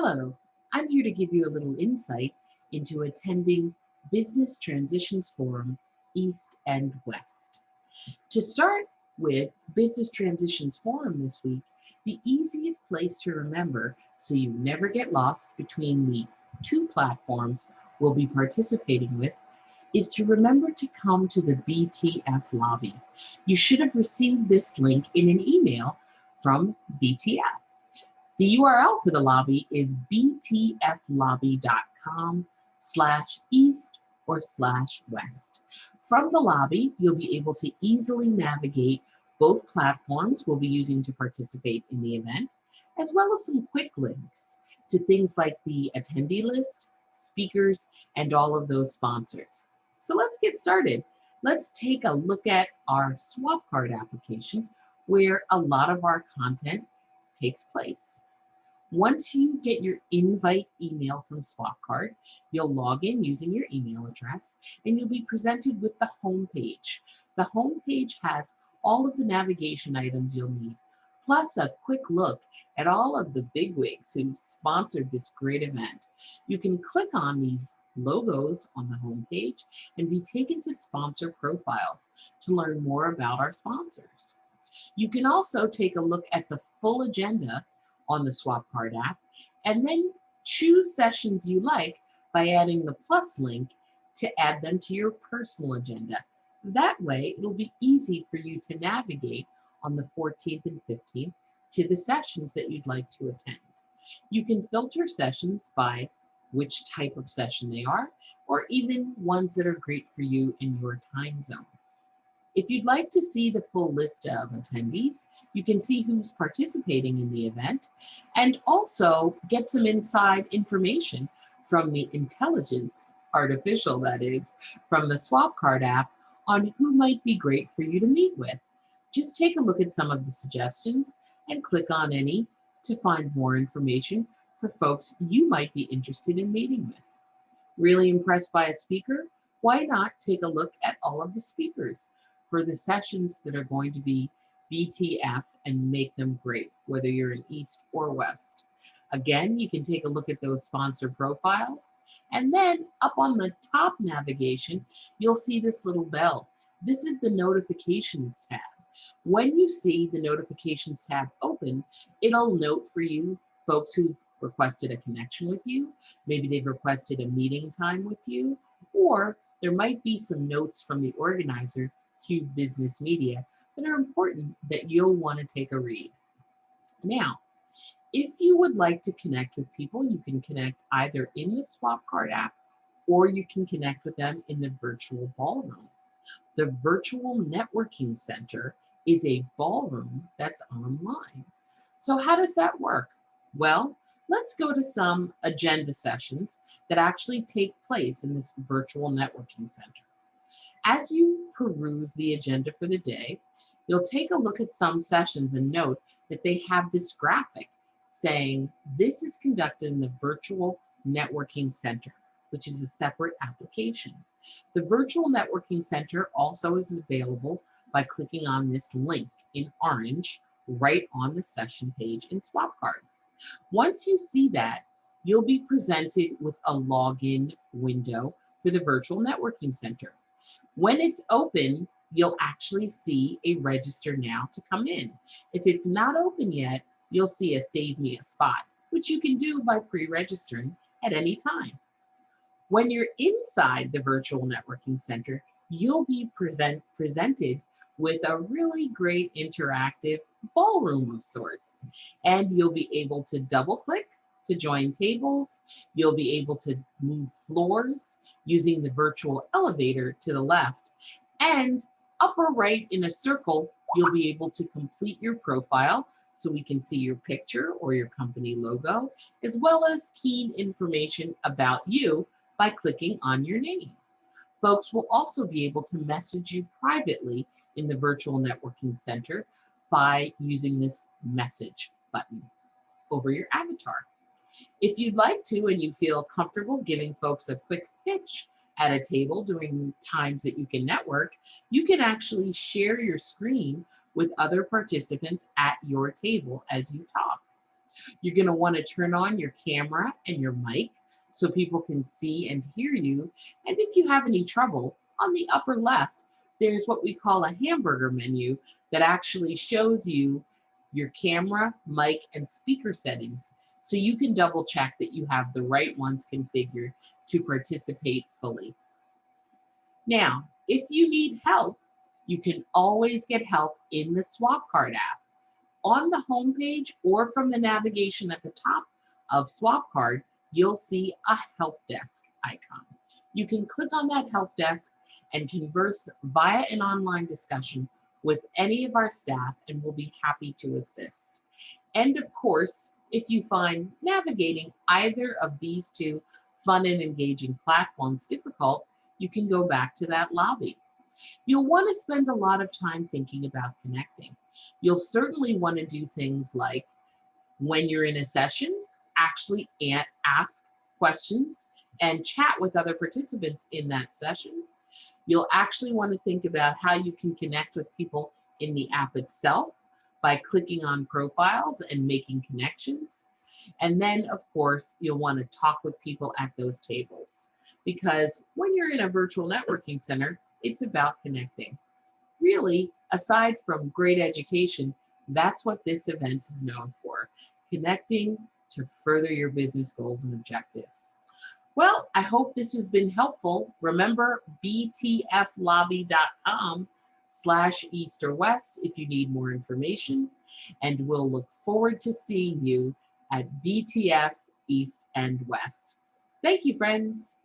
Hello, I'm here to give you a little insight into attending Business Transitions Forum East and West. To start with Business Transitions Forum this week, the easiest place to remember so you never get lost between the two platforms we'll be participating with is to remember to come to the BTF lobby. You should have received this link in an email from BTF. The URL for the lobby is btflobby.com/east or/west. From the lobby, you'll be able to easily navigate both platforms we'll be using to participate in the event, as well as some quick links to things like the attendee list, speakers, and all of those sponsors. So let's get started. Let's take a look at our swap card application where a lot of our content takes place. Once you get your invite email from SwapCard, you'll log in using your email address and you'll be presented with the home page. The home page has all of the navigation items you'll need, plus a quick look at all of the bigwigs who sponsored this great event. You can click on these logos on the home page and be taken to sponsor profiles to learn more about our sponsors. You can also take a look at the full agenda on the SwapCard app, and then choose sessions you like by adding the plus link to add them to your personal agenda. That way, it'll be easy for you to navigate on the 14th and 15th to the sessions that you'd like to attend. You can filter sessions by which type of session they are, or even ones that are great for you in your time zone. If you'd like to see the full list of attendees, you can see who's participating in the event and also get some inside information from the intelligence, artificial that is, from the SwapCard app on who might be great for you to meet with. Just take a look at some of the suggestions and click on any to find more information for folks you might be interested in meeting with. Really impressed by a speaker? Why not take a look at all of the speakers for the sessions that are going to be BTF and make them great, whether you're in East or West. Again, you can take a look at those sponsor profiles. And then up on the top navigation, you'll see this little bell. This is the notifications tab. When you see the notifications tab open, it'll note for you folks who've requested a connection with you. Maybe they've requested a meeting time with you, or there might be some notes from the organizer to business media that are important that you'll want to take a read. Now, if you would like to connect with people, you can connect either in the SwapCard app or you can connect with them in the virtual ballroom. The Virtual Networking Center is a ballroom that's online. So how does that work? Well, let's go to some agenda sessions that actually take place in this Virtual Networking Center. As you peruse the agenda for the day, you'll take a look at some sessions and note that they have this graphic saying this is conducted in the Virtual Networking Center, which is a separate application. The Virtual Networking Center also is available by clicking on this link in orange right on the session page in SwapCard. Once you see that, you'll be presented with a login window for the Virtual Networking Center. When it's open, you'll actually see a register now to come in. If it's not open yet, you'll see a save me a spot, which you can do by pre-registering at any time. When you're inside the Virtual Networking Center, you'll be presented with a really great interactive ballroom of sorts. And you'll be able to double click to join tables. You'll be able to move floors using the virtual elevator to the left. And upper right in a circle, you'll be able to complete your profile so we can see your picture or your company logo, as well as key information about you by clicking on your name. Folks will also be able to message you privately in the Virtual Networking Center by using this message button over your avatar. If you'd like to and you feel comfortable giving folks a quick pitch at a table during times that you can network, you can actually share your screen with other participants at your table as you talk. You're going to want to turn on your camera and your mic so people can see and hear you. And if you have any trouble, on the upper left, there's what we call a hamburger menu that actually shows you your camera, mic, and speaker settings. So you can double check that you have the right ones configured to participate fully. Now, if you need help, you can always get help in the Swap Card app. On the homepage or from the navigation at the top of Swap Card, you'll see a help desk icon. You can click on that help desk and converse via an online discussion with any of our staff, and we'll be happy to assist. And of course, if you find navigating either of these two fun and engaging platforms difficult, you can go back to that lobby. You'll want to spend a lot of time thinking about connecting. You'll certainly want to do things like, when you're in a session, actually ask questions and chat with other participants in that session. You'll actually want to think about how you can connect with people in the app itself by clicking on profiles and making connections. And then, of course, you'll want to talk with people at those tables, because when you're in a virtual networking center, it's about connecting. Really, aside from great education, that's what this event is known for, connecting to further your business goals and objectives. Well, I hope this has been helpful. Remember, btflobby.com/east or west if you need more information, and we'll look forward to seeing you at BTF East and West. Thank you, friends.